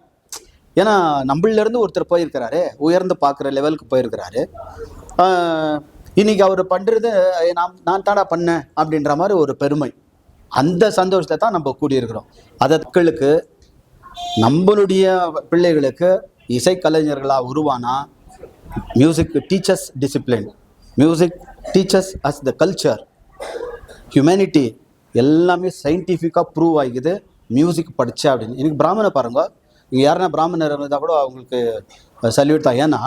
ஏன்னா நம்மளிலேருந்து ஒருத்தர் போயிருக்கிறாரு, உயர்ந்து பார்க்குற லெவலுக்கு போயிருக்கிறாரு. இன்னைக்கு அவர் பண்ணுறது நான் தாடா பண்ணேன் அப்படின்ற மாதிரி ஒரு பெருமை. அந்த சந்தோஷத்தை தான் நம்ம கூடியிருக்கிறோம். அதை மக்களுக்கு, நம்மளுடைய பிள்ளைகளுக்கு இசைக்கலைஞர்களாக உருவானா, music teachers discipline, music teachers as the culture, humanity எல்லாமே சயின்டிஃபிக்காக ப்ரூவ் ஆகிக்குது மியூசிக் படித்தா அப்படின்னு. எனக்கு பிராமண பாருங்க, இங்கே யாருன்னா பிராமணர் இருந்தால் கூட அவங்களுக்கு சல்யூட் தான். ஏன்னா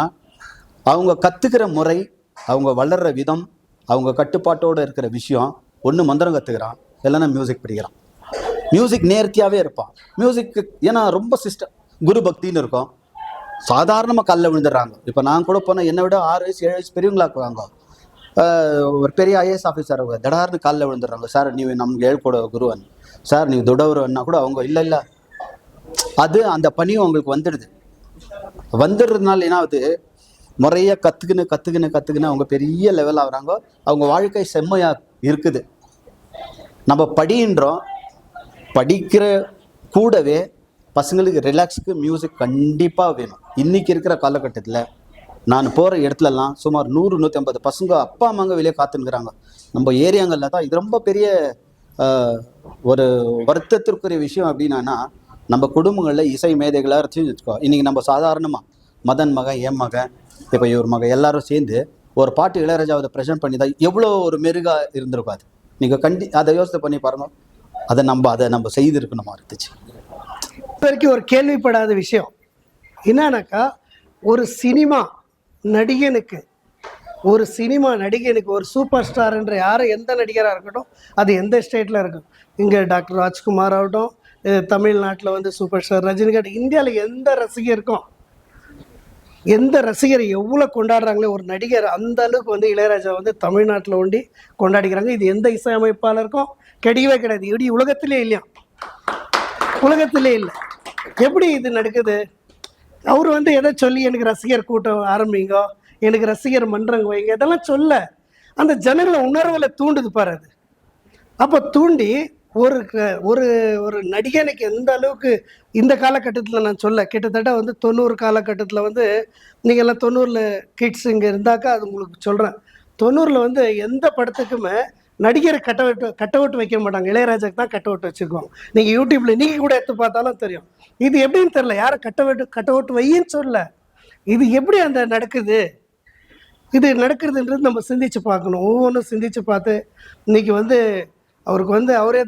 அவங்க கற்றுக்கிற முறை, அவங்க வளர்கிற விதம், அவங்க கட்டுப்பாட்டோடு இருக்கிற விஷயம். ஒன்று மந்திரம் கற்றுக்கிறான், இல்லைன்னா மியூசிக் படிக்கிறான். மியூசிக் நேர்த்தியாகவே இருப்பான். மியூசிக்கு ஏன்னா ரொம்ப குரு பக்தின்னு இருக்கும். சாதாரணமாக காலில் விழுந்துடுறாங்க. இப்போ நான் கூட போனால் என்னை விட 6 வயசு 7 வயசு பெரியவங்களாக்குவாங்க. ஒரு பெரிய ஐஏஎஸ் ஆஃபீஸர் அவங்க திடார்னு காலில் விழுந்துடுறாங்க. சார் நீங்கள் நமக்கு ಹೇಳ್ಕೊಡೋ குருவன், சார் நீங்கள் ದೊಡ್ಡவருன்னா கூட அவங்க இல்லை அது அந்த பணியும் அவங்களுக்கு வந்துடுறதுனால என்ன ஆகுது, முறையாக கற்றுக்கின்னு அவங்க பெரிய லெவல் ஆகுறாங்க. அவங்க வாழ்க்கை செம்மையாக இருக்குது. நம்ம படின்றோம், படிக்கிற கூடவே பசங்களுக்கு ரிலாக்ஸுக்கு மியூசிக் கண்டிப்பாக வேணும். இன்றைக்கி இருக்கிற காலகட்டத்தில் நான் போகிற இடத்துலலாம் சுமார் 100-150 பசங்க அப்பா அம்மாங்க வெளியே காத்துனுக்குறாங்க. நம்ம ஏரியாங்களில் தான் இது ரொம்ப பெரிய ஒரு வருத்தத்திற்குரிய விஷயம். அப்படின்னா நம்ம குடும்பங்களில் இசை மேதைகளாக வச்சுக்கோ. இன்றைக்கி நம்ம சாதாரணமாக மதன் மகன், என் மகன், இப்போ இவர் மகன் எல்லாரும் சேர்ந்து ஒரு பாட்டு இளையராஜாவை ப்ரெசென்ட் பண்ணி தான் எவ்வளோ ஒரு மெருகாக இருந்திருக்கும். அது நீங்கள் அதை யோசனை பண்ணி பாருங்கள். அதை நம்ம செய்திருக்கணுமா இருந்துச்சு. இப்போ வரைக்கும் ஒரு கேள்விப்படாத விஷயம் என்னன்னாக்கா, ஒரு சினிமா நடிகனுக்கு ஒரு சூப்பர் ஸ்டார்ன்ற யாரும் எந்த நடிகராக இருக்கட்டும், அது எந்த ஸ்டேட்டில் இருக்கும். இங்கே டாக்டர் ராஜ்குமார் ஆகட்டும், தமிழ்நாட்டில் வந்து சூப்பர் ஸ்டார் ரஜினிகாந்த், இந்தியாவில் எந்த ரசிகர் எவ்வளோ கொண்டாடுறாங்களே ஒரு நடிகர், அந்த அளவுக்கு வந்து இளையராஜா வந்து தமிழ்நாட்டில் ஒண்டி கொண்டாடிக்கிறாங்க. இது எந்த இசையமைப்பாளருக்கும் கிடையவே கிடையாது. இப்படி உலகத்திலே இல்லை. எப்படி இது நடக்குது? அவர் வந்து எதை சொல்லி எனக்கு ரசிகர் கூட்டம் ஆரம்பிங்க, எனக்கு ரசிகர் மன்றங்க வைங்க, இதெல்லாம் சொல்ல அந்த ஜனங்களை உணர்வுல தூண்டுது பாரு. அது அப்போ தூண்டி ஒரு ஒரு நடிகனுக்கு எந்த அளவுக்கு இந்த காலகட்டத்தில் நான் சொல்ல, கிட்டத்தட்ட வந்து 90 காலகட்டத்தில் வந்து நீங்கள் எல்லாம் 90ல் கிட்ஸ் இங்கே இருந்தாக்கா அது உங்களுக்கு சொல்கிறேன். 90ல் வந்து எந்த படத்துக்குமே நடிகரை கட் அவுட் வைக்க மாட்டாங்க. இளையராஜாக்கு தான் கட் அவுட் வச்சுக்குவாங்க. நீங்கள் யூடியூப்ல நீங்கள் கூட எடுத்து பார்த்தாலும் தெரியும். இது எப்படின்னு தெரியல, யாரும் கட் அவுட் வையின்னு சொல்ல. இது எப்படி அந்த நடக்குது? இது நடக்குதுன்றது நம்ம சிந்திச்சு பார்க்கணும். ஒவ்வொன்றும் சிந்திச்சு பார்த்து இன்னைக்கு வந்து அவருக்கு வந்து அவரே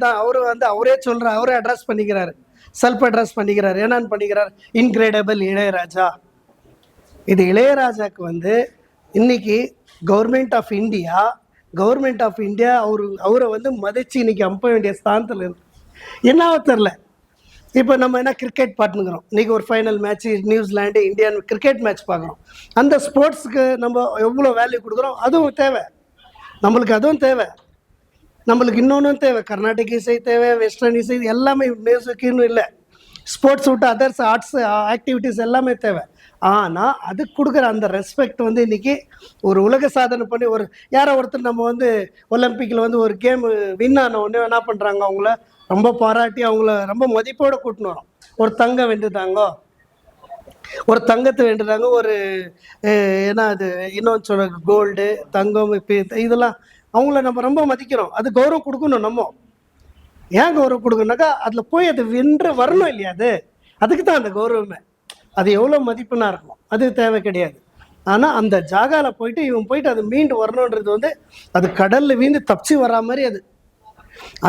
சொல்கிறார், அவரே அட்ரஸ் பண்ணிக்கிறாரு, செல்ஃப் அட்ரஸ் பண்ணிக்கிறார். என்னன்னு பண்ணிக்கிறார்? இன்கிரெடிபிள் இளையராஜா. இது இளையராஜாக்கு வந்து இன்னைக்கு கவர்மெண்ட் ஆஃப் இந்தியா அவரை வந்து மதிச்சு இன்னைக்கு அனுப்ப வேண்டிய ஸ்தானத்தில் இருக்கு. என்னவோ தெரில. இப்போ நம்ம என்ன கிரிக்கெட் பார்த்துக்கிறோம், இன்றைக்கி ஒரு final match New Zealand Indian cricket match பார்க்குறோம். அந்த ஸ்போர்ட்ஸுக்கு நம்ம எவ்வளோ வேல்யூ கொடுக்குறோம், அதுவும் தேவை நம்மளுக்கு. அதுவும் தேவை நம்மளுக்கு. இன்னொன்றும் தேவை, கர்நாடிக் இசை தேவை, வெஸ்டர்ன் இசை, எல்லாமே மியூசிக்னு இல்லை. ஸ்போர்ட்ஸ் விட்டு அதர்ஸ் ஆர்ட்ஸ் ஆக்டிவிட்டீஸ் எல்லாமே தேவை. ஆனால் அதுக்கு கொடுக்குற அந்த ரெஸ்பெக்ட் வந்து இன்றைக்கி ஒரு உலக சாதனை பண்ணி ஒரு யாரோ ஒருத்தர் நம்ம வந்து ஒலிம்பிக்கில் வந்து ஒரு கேம் வின் ஆன உடனே என்ன பண்ணுறாங்க, அவங்கள ரொம்ப பாராட்டி அவங்கள ரொம்ப மதிப்போடு கூட்டின்னு வரோம். ஒரு தங்கம் வென்றுட்டாங்க, ஒரு தங்கத்தை வென்றுட்டாங்க, ஒரு ஏன்னா அது இன்னொன்று சொல்ல கோல்டு தங்கம் இதெல்லாம் அவங்கள நம்ம ரொம்ப மதிக்கிறோம். அது கௌரவம் கொடுக்கணும். நம்ம ஏன் கௌரவம் கொடுக்கணுனாக்கா அதில் போய் அது வென்று வரணும் இல்லையா? அதுக்கு தான் அந்த கௌரவமே. அது எவ்வளோ மதிப்புனா இருக்கும், அது தேவை கிடையாது. ஆனால் அந்த ஜாகாவில் போயிட்டு இவன் போயிட்டு அது மீண்டு வரணுன்றது வந்து அது கடலில் வீழ்ந்து தப்பிச்சு வரா மாதிரி அது.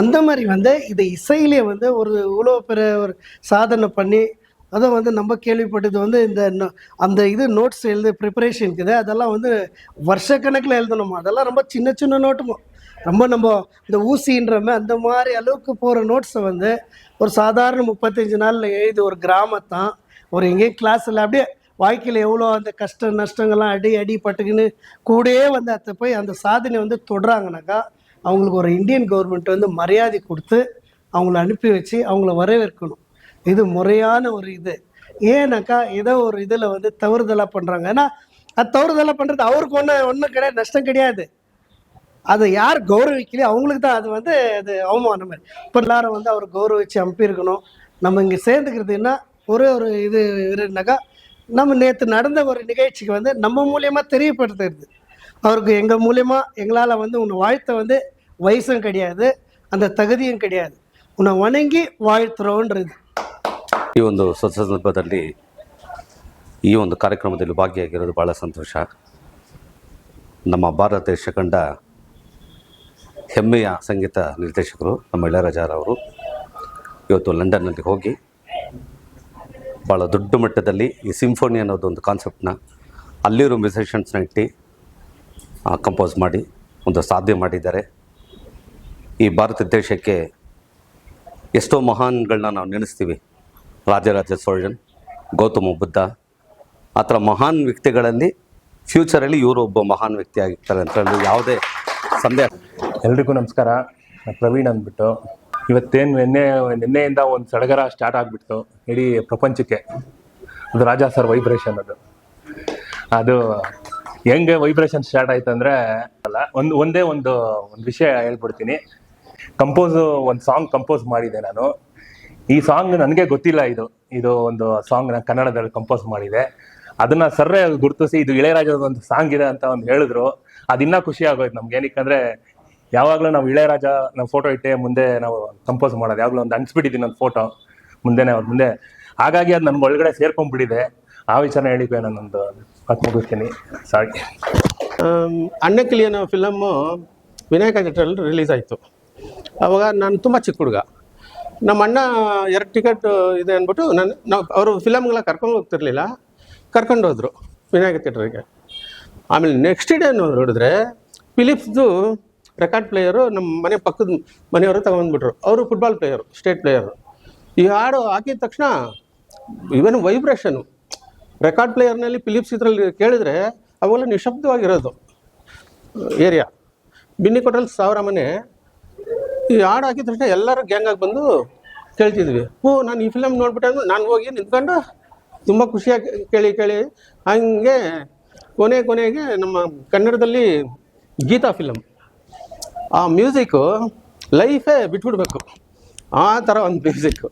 அந்த மாதிரி வந்து இதை இசையிலே வந்து ஒரு இவ்வளோ பெரிய ஒரு சாதனை பண்ணி அதை வந்து நம்ம கேள்விப்பட்டது வந்து அந்த நோட்ஸ் ப்ரிப்பரேஷன் இருக்குது. அதெல்லாம் வந்து வருஷக்கணக்கில் எழுதணுமா. அதெல்லாம் ரொம்ப சின்ன நோட்டுமோ, ரொம்ப நம்ம இந்த ஊசின்றமே அந்த மாதிரி அளவுக்கு போகிற நோட்ஸை வந்து ஒரு சாதாரண 35 நாளில் எழுதி ஒரு கிராமத்தான் ஒரு எங்கேயும் கிளாஸில் அப்படியே வாழ்க்கையில் எவ்வளோ அந்த கஷ்ட நஷ்டங்கள்லாம் அடி பட்டுக்குன்னு கூடயே வந்து அதை போய் அந்த சாதனை வந்து தொடுறாங்கனாக்கா அவங்களுக்கு ஒரு இந்தியன் கவர்மெண்ட் வந்து மரியாதை கொடுத்து அவங்கள அனுப்பி வச்சு அவங்கள வரவேற்கணும். இது முறையான ஒரு இது. ஏன்னாக்கா ஏதோ ஒரு இதில் வந்து தவறுதலாக பண்ணுறாங்க. ஏன்னா அது தவறுதலாக பண்ணுறது அவருக்கு ஒன்றும் கிடையாது, நஷ்டம் கிடையாது. அதை யார் கௌரவிக்கலையோ அவங்களுக்கு தான் அது வந்து அது அவமானம். இப்போ எல்லாரும் வந்து அவர் கௌரவிச்சு அனுப்பியிருக்கணும். நம்ம இங்கே சேர்ந்துக்கிறதுன்னா ஒரு இது இருந்தாக்கா நம்ம நேற்று நடந்த ஒரு நிகழ்ச்சிக்கு வந்து நம்ம மூலியமாக தெரியப்படுத்துறது அவருக்கு எங்கள் மூலியமாக எங்களால் வந்து உன்னை வாழ்த்த வந்து வயசும் கிடையாது, அந்த தகுதியும் கிடையாது, ಉನ್ನ ಒಣಗಿ ವಾಯ್ತರೋಂಡ್ರಿದು. ಈ ಒಂದು ಸಂದರ್ಭದಲ್ಲಿ ಈ ಒಂದು ಕಾರ್ಯಕ್ರಮದಲ್ಲಿ ಭಾಗಿಯಾಗಿರೋದು ಭಾಳ ಸಂತೋಷ. ನಮ್ಮ ಭಾರತ ದೇಶ ಕಂಡ ಹೆಮ್ಮೆಯ ಸಂಗೀತ ನಿರ್ದೇಶಕರು ನಮ್ಮ ಇಳಯರಾಜರವರು ಇವತ್ತು ಲಂಡನ್ನಲ್ಲಿ ಹೋಗಿ ಭಾಳ ದೊಡ್ಡ ಮಟ್ಟದಲ್ಲಿ ಈ ಸಿಂಫೋನಿ ಅನ್ನೋದೊಂದು ಕಾನ್ಸೆಪ್ಟನ್ನ ಅಲ್ಲಿರೋ ಮ್ಯೂಸಿಷಿಯನ್ಸ್ನ ಇಟ್ಟು ಕಂಪೋಸ್ ಮಾಡಿ ಒಂದು ಸಾಧನೆ ಮಾಡಿದ್ದಾರೆ. ಈ ಭಾರತ ದೇಶಕ್ಕೆ ಎಷ್ಟೋ ಮಹಾನ್ಗಳನ್ನ ನಾವು ನೆನೆಸ್ತೀವಿ. ರಾಜರಾಜ ಚೋಳನ್, ಗೌತಮ ಬುದ್ಧ, ಆ ಥರ ಮಹಾನ್ ವ್ಯಕ್ತಿಗಳಲ್ಲಿ ಫ್ಯೂಚರಲ್ಲಿ ಇವರು ಒಬ್ಬ ಮಹಾನ್ ವ್ಯಕ್ತಿ ಆಗಿರ್ತಾರೆ ಅಂತ ಯಾವುದೇ ಸಂದೇಹ. ಎಲ್ರಿಗೂ ನಮಸ್ಕಾರ. ಪ್ರವೀಣ್ ಅಂದ್ಬಿಟ್ಟು ಇವತ್ತೇನು ನಿನ್ನೆಯಿಂದ ಒಂದು ಸಡಗರ ಸ್ಟಾರ್ಟ್ ಆಗಿಬಿಡ್ತು ಇಡೀ ಪ್ರಪಂಚಕ್ಕೆ. ಅದು ರಾಜಾ ಸರ್ ವೈಬ್ರೇಷನ್. ಅದು ಹೆಂಗೆ ವೈಬ್ರೇಷನ್ ಸ್ಟಾರ್ಟ್ ಆಯ್ತು ಅಂದ್ರೆ ಒಂದೇ ಒಂದು ವಿಷಯ ಹೇಳ್ಬಿಡ್ತೀನಿ. ಒಂದು ಸಾಂಗ್ ಕಂಪೋಸ್ ಮಾಡಿದೆ ನಾನು. ಈ ಸಾಂಗ್ ನನಗೆ ಗೊತ್ತಿಲ್ಲ, ಇದು ಒಂದು ಸಾಂಗ್ ನಾನು ಕನ್ನಡದಲ್ಲಿ ಕಂಪೋಸ್ ಮಾಡಿದೆ. ಅದನ್ನ ಸರ್ರೆ ಗುರುತಿಸಿ ಇದು ಇಳೆಯರಾಜದ ಒಂದು ಸಾಂಗ್ ಇದೆ ಅಂತ ಒಂದು ಹೇಳಿದ್ರು. ಅದಿನ್ನ ಖುಷಿ ಆಗೋಯ್ತು ನಮ್ಗೆ. ಏನಕ್ಕಂದ್ರೆ ಯಾವಾಗಲೂ ನಾವು ಇಳೆಯರಾಜ ನಾವು ಫೋಟೋ ಇಟ್ಟೆ ಮುಂದೆ ನಾವು ಕಂಪೋಸ್ ಮಾಡೋದು, ಯಾವಾಗಲೂ ಒಂದು ಅನ್ಸ್ಬಿಟ್ಟಿದ್ದೀನಿ ಒಂದು ಫೋಟೋ ಅವ್ರ ಮುಂದೆ. ಹಾಗಾಗಿ ಅದು ನನ್ಗೆ ಒಳಗಡೆ ಸೇರ್ಕೊಂಡ್ಬಿಟ್ಟಿದೆ. ಆ ವಿಚಾರ ಹೇಳಿದ್ವಿ, ನಾನೊಂದು ಮಾತು ಮುಗಿಸ್ತೀನಿ. ಸಾರಿ. ಅಣ್ಣಕಿಳಿ ಅನ್ನೋ ಫಿಲಮ್ಮು ವಿನಾಯಕ ಥಿಯೇಟ್ರಲ್ಲಿ ರಿಲೀಸ್ ಆಯಿತು. ಅವಾಗ ನಾನು ತುಂಬ ಚಿಕ್ಕ ಹುಡುಗ. ನಮ್ಮ ಅಣ್ಣ 2 ಟಿಕೆಟ್ ಇದೆ ಅಂದ್ಬಿಟ್ಟು ನಾವು ಅವರು ಫಿಲಮ್ಗೆಲ್ಲ ಕರ್ಕೊಂಡು ಹೋಗ್ತಿರ್ಲಿಲ್ಲ, ಕರ್ಕೊಂಡು ಹೋದ್ರು ವಿನಾಯಕ ಥಿಯೇಟ್ರಿಗೆ. ಆಮೇಲೆ ನೆಕ್ಸ್ಟ್ ಡೇ ನೋಡಿದ್ರೆ ಫಿಲಿಪ್ಸ್ದು ರೆಕಾರ್ಡ್ ಪ್ಲೇಯರು ನಮ್ಮ ಮನೆ ಪಕ್ಕದ ಮನೆಯವರು ತಗೊಂಡ್ಬಿಟ್ರು. ಅವರು ಫುಟ್ಬಾಲ್ ಪ್ಲೇಯರು, ಸ್ಟೇಟ್ ಪ್ಲೇಯರು. ಈ ಹಾಡು ಹಾಕಿದ ತಕ್ಷಣ ಇವನ್ ವೈಬ್ರೇಷನು ರೆಕಾರ್ಡ್ ಪ್ಲೇಯರ್ನಲ್ಲಿ ಫಿಲಿಪ್ಸ್ ಇದರಲ್ಲಿ ಕೇಳಿದ್ರೆ ಅವೆಲ್ಲ ನಿಶಬ್ದವಾಗಿರೋದು ಏರಿಯಾ. ಬಿನ್ನಿ ಕೊಟ್ರಲ್ಲಿ 1000 ಮನೆ. ಈ ಹಾಡು ಹಾಕಿದ ತಕ್ಷಣ ಎಲ್ಲರೂ ಗ್ಯಾಂಗಾಗಿ ಬಂದು ಕೇಳ್ತಿದ್ವಿ. ನಾನು ಈ ಫಿಲಮ್ ನೋಡ್ಬಿಟ್ಟೆ ನಾನು ಹೋಗಿ ನಿಂತ್ಕೊಂಡು ತುಂಬ ಖುಷಿಯಾಗಿ ಕೇಳಿ ಹಂಗೆ ಕೊನೆಗೆ ನಮ್ಮ ಕನ್ನಡದಲ್ಲಿ ಗೀತಾ ಫಿಲಮ್ ಆ ಮ್ಯೂಸಿಕ್ಕು ಲೈಫೇ ಬಿಟ್ಬಿಡ್ಬೇಕು, ಆ ಥರ ಒಂದು ಮ್ಯೂಸಿಕ್ಕು.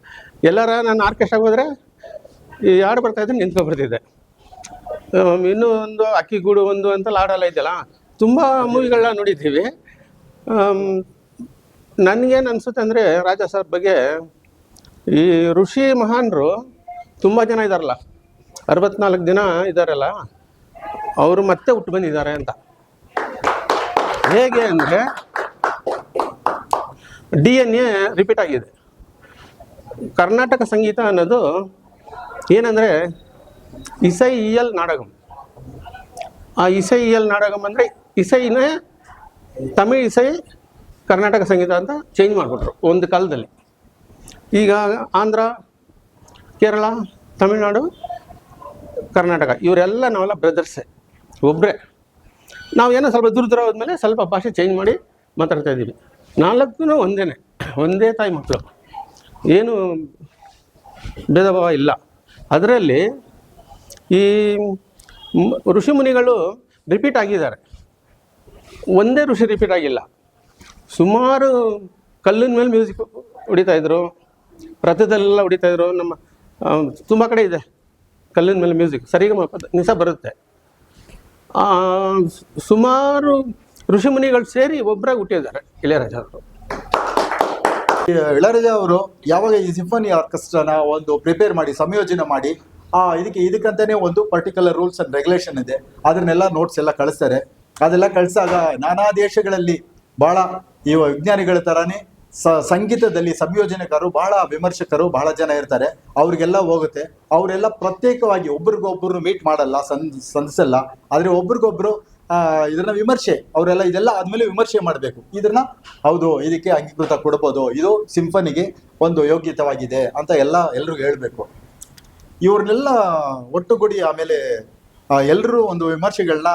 ಎಲ್ಲರ ನಾನು ಆರ್ಕೆಸ್ಟ್ರಾಗೆ ಹೋದರೆ ಈ ಹಾಡು ಬರ್ತಾಯಿದ್ರೆ ನಿಂತ್ಕೊಬರ್ತಿದ್ದೆ. ಇನ್ನೂ ಒಂದು ಅಕ್ಕಿಗೂಡು ಒಂದು ಅಂತ ಹಾಡೆಲ್ಲ ಇದೆಯಲ್ಲ, ತುಂಬ ಮೂವಿಗಳನ್ನ ನೋಡಿದ್ದೀವಿ. ನನಗೇನು ಅನಿಸುತ್ತೆ ಅಂದರೆ ರಾಜ ಸರ್ ಬಗ್ಗೆ ಈ ಋಷಿ ಮಹಾನರು ತುಂಬ ಜನ ಇದ್ದಾರಲ್ಲ, 64 ದಿನ ಇದ್ದಾರಲ್ಲ, ಅವರು ಮತ್ತೆ ಹುಟ್ಟು ಬಂದಿದ್ದಾರೆ ಅಂತ. ಹೇಗೆ ಅಂದರೆ DNA ರಿಪೀಟ್ ಆಗಿದೆ. ಕರ್ನಾಟಕ ಸಂಗೀತ ಅನ್ನೋದು ಏನಂದರೆ ಇಸೈ ಇಯಲ್ ನಾಡಗಂ. ಆ ಇಸೈ ಇಯಲ್ ನಾಡಗಂ ಅಂದರೆ ಇಸೈನೇ ತಮಿಳ್ ಇಸೈ ಕರ್ನಾಟಕ ಸಂಗೀತ ಅಂತ ಚೇಂಜ್ ಮಾಡಿಬಿಟ್ರು ಒಂದು ಕಾಲದಲ್ಲಿ. ಈಗ ಆಂಧ್ರ, ಕೇರಳ, ತಮಿಳ್ನಾಡು, ಕರ್ನಾಟಕ ಇವರೆಲ್ಲ ನಾವೆಲ್ಲ ಬ್ರದರ್ಸೇ, ಒಬ್ಬರೇ. ನಾವೇನೋ ಸ್ವಲ್ಪ ದೂರ ಹೋದ್ಮೇಲೆ ಸ್ವಲ್ಪ ಭಾಷೆ ಚೇಂಜ್ ಮಾಡಿ ಮಾತಾಡ್ತಾ ಇದ್ದೀವಿ. 4 ಒಂದೇ ತಾಯಿ ಮಕ್ಕಳು, ಏನು ಭೇದ ಭಾವ ಇಲ್ಲ. ಅದರಲ್ಲಿ ಈ ಋಷಿ ಮುನಿಗಳು ರಿಪೀಟ್ ಆಗಿದ್ದಾರೆ, ಒಂದೇ ಋಷಿ ರಿಪೀಟ್ ಆಗಿಲ್ಲ. ಸುಮಾರು ಕಲ್ಲಿನ ಮೇಲೆ ಮ್ಯೂಸಿಕ್ ಹೊಡಿತಾಯಿದ್ರು, ರಥದಲ್ಲೆಲ್ಲ ಹೊಡಿತಾಯಿದ್ರು. ನಮ್ಮ ತುಂಬ ಕಡೆ ಇದೆ ಕಲ್ಲಿನ ಮೇಲೆ ಮ್ಯೂಸಿಕ್, ಸರಿಗಮ ನಿಸ ಬರುತ್ತೆ. ಸುಮಾರು ಋಷಿಮುನಿಗಳು ಸೇರಿ ಒಬ್ಬರಾಗಿ ಹುಟ್ಟಿದ್ದಾರೆ ಇಳೆಯರಾಜ ಅವರು. ಇಳೆಯರಾಜ ಅವರು ಯಾವಾಗ ಈ ಸಿಂಫನಿ ಆರ್ಕೆಸ್ಟ್ರಾನ ಒಂದು ಪ್ರಿಪೇರ್ ಮಾಡಿ ಸಂಯೋಜನೆ ಮಾಡಿ ಇದಕ್ಕಂತಾನೆ ಒಂದು ಪರ್ಟಿಕ್ಯುಲರ್ ರೂಲ್ಸ್ ಅಂಡ್ ರೆಗ್ಯುಲೇಷನ್ ಇದೆ, ಅದನ್ನೆಲ್ಲ ನೋಟ್ಸ್ ಎಲ್ಲ ಕಳಿಸ್ತಾರೆ. ಅದೆಲ್ಲ ಕಳಿಸಾಗ ನಾನಾ ದೇಶಗಳಲ್ಲಿ ಬಹಳ ಈ ವಿಜ್ಞಾನಿಗಳ ತರಾನೇ ಸಂಗೀತದಲ್ಲಿ ಸಂಯೋಜನೆಕಾರರು, ಬಹಳ ವಿಮರ್ಶಕರು ಬಹಳ ಜನ ಇರ್ತಾರೆ. ಅವ್ರಿಗೆಲ್ಲ ಹೋಗುತ್ತೆ. ಅವರೆಲ್ಲ ಪ್ರತ್ಯೇಕವಾಗಿ ಒಬ್ರಿಗೊಬ್ಬರು ಮೀಟ್ ಮಾಡಲ್ಲ, ಸಂಧಿಸಲ್ಲ. ಆದರೆ ಒಬ್ರಿಗೊಬ್ರು ಇದನ್ನ ವಿಮರ್ಶೆ, ಅವರೆಲ್ಲ ಇದೆಲ್ಲ ಆದ್ಮೇಲೆ ವಿಮರ್ಶೆ ಮಾಡಬೇಕು. ಇದನ್ನ ಹೌದು ಇದಕ್ಕೆ ಅಂಗೀಕೃತ ಕೊಡ್ಬೋದು, ಇದು ಸಿಂಫನಿಗೆ ಒಂದು ಯೋಗ್ಯತವಾಗಿದೆ ಅಂತ ಎಲ್ರಿಗೂ ಹೇಳ್ಬೇಕು. ಇವ್ರನ್ನೆಲ್ಲ ಒಟ್ಟುಗೂಡಿ ಆಮೇಲೆ ಎಲ್ಲರೂ ಒಂದು ವಿಮರ್ಶೆಗಳನ್ನ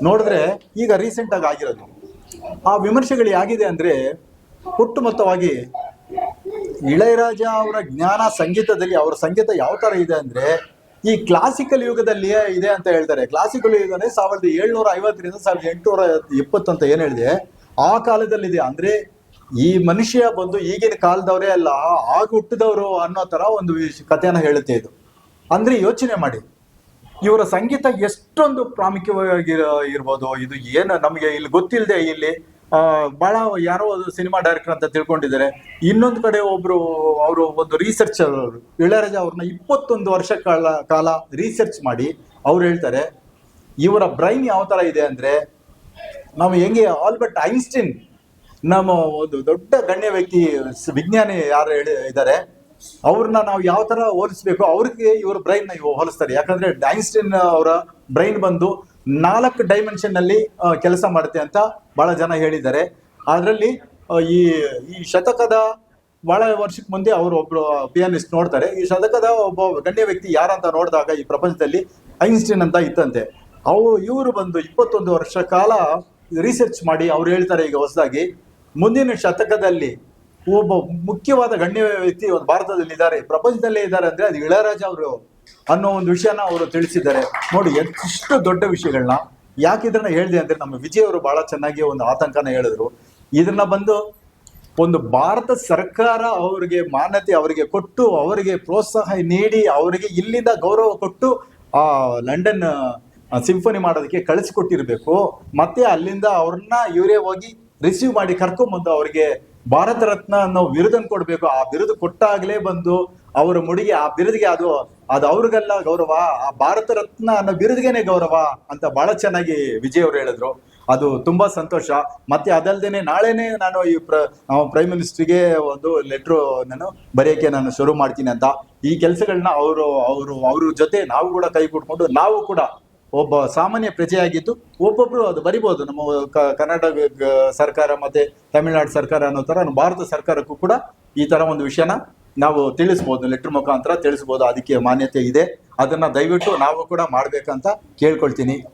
ನೋಡಿದ್ರೆ ಈಗ ರೀಸೆಂಟ್ ಆಗಿ ಆಗಿರೋದು ಆ ವಿಮರ್ಶೆಗಳು ಹೇಗಿದೆ ಅಂದ್ರೆ ಒಟ್ಟು ಮೊತ್ತವಾಗಿ ಇಳೆಯರಾಜ ಅವರ ಜ್ಞಾನ ಸಂಗೀತದಲ್ಲಿ ಅವರ ಸಂಗೀತ ಯಾವ ತರ ಇದೆ ಅಂದ್ರೆ ಈ ಕ್ಲಾಸಿಕಲ್ ಯುಗದಲ್ಲಿಯೇ ಇದೆ ಅಂತ ಹೇಳ್ತಾರೆ. ಕ್ಲಾಸಿಕಲ್ ಯುಗ ಅಂದ್ರೆ 1750ರಿಂದ 1820 ಅಂತ ಏನ್ ಹೇಳಿದೆ ಆ ಕಾಲದಲ್ಲಿದೆ. ಅಂದ್ರೆ ಈ ಮನುಷ್ಯ ಬಂದು ಈಗಿನ ಕಾಲದವರೇ ಅಲ್ಲ, ಆಗ ಹುಟ್ಟಿದವರು ಅನ್ನೋ ತರ ಒಂದು ಕಥೆಯನ್ನ ಹೇಳುತ್ತೆ ಇದು. ಅಂದ್ರೆ ಯೋಚನೆ ಮಾಡಿ, ಇವರ ಸಂಗೀತ ಎಷ್ಟೊಂದು ಪ್ರಾಮುಖ್ಯವಾಗಿ ಇರ್ಬೋದು. ಇದು ಏನು ನಮಗೆ ಇಲ್ಲಿ ಗೊತ್ತಿಲ್ಲದೆ ಇಲ್ಲಿ ಬಹಳ ಯಾರೋ ಒಂದು ಸಿನಿಮಾ ಡೈರೆಕ್ಟರ್ ಅಂತ ತಿಳ್ಕೊಂಡಿದ್ದಾರೆ. ಇನ್ನೊಂದು ಕಡೆ ಅವರು ಒಂದು ರಿಸರ್ಚರ್ ಇಳೆಯರಾಜ ಅವ್ರನ್ನ 21 ವರ್ಷ ಕಾಲ ರಿಸರ್ಚ್ ಮಾಡಿ ಅವ್ರು ಹೇಳ್ತಾರೆ ಇವರ ಬ್ರೈನ್ ಯಾವ ತರ ಇದೆ ಅಂದ್ರೆ, ನಾವು ಹೆಂಗೆ ಆಲ್ಬರ್ಟ್ ಐನ್ಸ್ಟೀನ್ ನಮ್ಮ ಒಂದು ದೊಡ್ಡ ಗಣ್ಯ ವ್ಯಕ್ತಿ ವಿಜ್ಞಾನಿ ಯಾರು ಇದ್ದಾರೆ, ಅವ್ರನ್ನ ನಾವು ಯಾವ ತರ ಹೋಲಿಸ್ಬೇಕು ಅವ್ರಿಗೆ ಇವ್ರ ಬ್ರೈನ್ ನ ಹೋಲಿಸ್ತಾರೆ. ಯಾಕಂದ್ರೆ ಐನ್ಸ್ಟೀನ್ ಅವರ ಬ್ರೈನ್ ಬಂದು 4 ಡೈಮೆನ್ಷನ್ ನಲ್ಲಿ ಕೆಲಸ ಮಾಡುತ್ತೆ ಅಂತ ಬಹಳ ಜನ ಹೇಳಿದ್ದಾರೆ. ಅದರಲ್ಲಿ ಈ ಶತಕದ ಬಹಳ ವರ್ಷಕ್ಕೆ ಮುಂದೆ ಅವರು ಒಬ್ರು ಪಿಯಾನಿಸ್ಟ್ ನೋಡ್ತಾರೆ. ಈ ಶತಕದ ಒಬ್ಬ ಗಣ್ಯ ವ್ಯಕ್ತಿ ಯಾರಂತ ನೋಡಿದಾಗ ಈ ಪ್ರಪಂಚದಲ್ಲಿ ಐನ್ಸ್ಟೀನ್ ಅಂತ ಇತ್ತಂತೆ. ಇವರು ಬಂದು 21 ವರ್ಷ ಕಾಲ ರಿಸರ್ಚ್ ಮಾಡಿ ಅವ್ರು ಹೇಳ್ತಾರೆ ಈಗ ಹೊಸದಾಗಿ ಮುಂದಿನ ಶತಕದಲ್ಲಿ ಒಬ್ಬ ಮುಖ್ಯವಾದ ಗಣ್ಯ ವ್ಯಕ್ತಿ ಒಂದು ಭಾರತದಲ್ಲಿ ಇದ್ದಾರೆ, ಪ್ರಪಂಚದಲ್ಲೇ ಇದ್ದಾರೆ ಅಂದ್ರೆ ಅದು ಇಳೆಯರಾಜ ಅವರು ಅನ್ನೋ ಒಂದು ವಿಷಯನ ಅವರು ತಿಳಿಸಿದ್ದಾರೆ. ನೋಡಿ ಎಷ್ಟು ದೊಡ್ಡ ವಿಷಯಗಳನ್ನ. ಯಾಕೆ ಇದನ್ನ ಹೇಳಿದೆ ಅಂದ್ರೆ, ನಮ್ಮ ವಿಜಯ್ ಅವರು ಬಹಳ ಚೆನ್ನಾಗಿ ಒಂದು ಆತಂಕನ ಹೇಳಿದ್ರು. ಇದನ್ನ ಬಂದು ಒಂದು ಭಾರತ ಸರ್ಕಾರ ಅವರಿಗೆ ಮಾನ್ಯತೆ ಅವರಿಗೆ ಕೊಟ್ಟು, ಅವರಿಗೆ ಪ್ರೋತ್ಸಾಹ ನೀಡಿ, ಅವರಿಗೆ ಇಲ್ಲಿಂದ ಗೌರವ ಕೊಟ್ಟು ಆ ಲಂಡನ್ ಸಿಂಫನಿ ಮಾಡೋದಕ್ಕೆ ಕಳಿಸಿಕೊಟ್ಟಿರ್ಬೇಕು. ಮತ್ತೆ ಅಲ್ಲಿಂದ ಅವ್ರನ್ನ ಇವರೇ ಹೋಗಿ ರಿಸೀವ್ ಮಾಡಿ ಕರ್ಕೊಂಡ್ಬಂದು ಅವರಿಗೆ ಭಾರತ ರತ್ನ ಅನ್ನೋ ಬಿರುದನ್ನು ಕೊಡಬೇಕು. ಆ ಬಿರುದು ಕೊಟ್ಟಾಗಲೇ ಬಂದು ಅವರ ಮುಡಿಗೆ ಆ ಬಿರುದಿಗೆ ಅದು ಅವ್ರಿಗೆಲ್ಲ ಗೌರವ, ಆ ಭಾರತ ರತ್ನ ಅನ್ನೋ ಬಿರುದಿಗೆನೆ ಗೌರವ ಅಂತ ಬಹಳ ಚೆನ್ನಾಗಿ ವಿಜಯ್ ಅವರು ಹೇಳಿದ್ರು. ಅದು ತುಂಬಾ ಸಂತೋಷ. ಮತ್ತೆ ಅದಲ್ದೇನೆ ನಾಳೆನೆ ನಾನು ಈ ಪ್ರೈಮ್ ಮಿನಿಸ್ಟ್ರಿಗೆ ಒಂದು ಲೆಟ್ರು ನಾನು ಬರೆಯಕ್ಕೆ ನಾನು ಶುರು ಮಾಡ್ತೀನಿ ಅಂತ. ಈ ಕೆಲಸಗಳನ್ನ ಅವ್ರ ಜೊತೆ ನಾವು ಕೂಡ ಕೈ ಕೊಟ್ಕೊಂಡು, ನಾವು ಕೂಡ ಒಬ್ಬ ಸಾಮಾನ್ಯ ಪ್ರಜೆಯಾಗಿದ್ದು ಒಬ್ಬೊಬ್ರು ಅದು ಬರಿಬೋದು. ನಮ್ಮ ಕರ್ನಾಟಕ ಸರ್ಕಾರ ಮತ್ತೆ ತಮಿಳುನಾಡು ಸರ್ಕಾರ ಅನ್ನೋ ತರ ಭಾರತ ಸರ್ಕಾರಕ್ಕೂ ಕೂಡ ಈ ತರ ಒಂದು ವಿಷಯನ ನಾವು ತಿಳಿಸ್ಬೋದು, ಲೆಟರ್ ಮುಖಾಂತರ ತಿಳಿಸ್ಬೋದು. ಅದಕ್ಕೆ ಮಾನ್ಯತೆ ಇದೆ. ಅದನ್ನ ದಯವಿಟ್ಟು ನಾವು ಕೂಡ ಮಾಡ್ಬೇಕಂತ ಕೇಳ್ಕೊಳ್ತೀನಿ.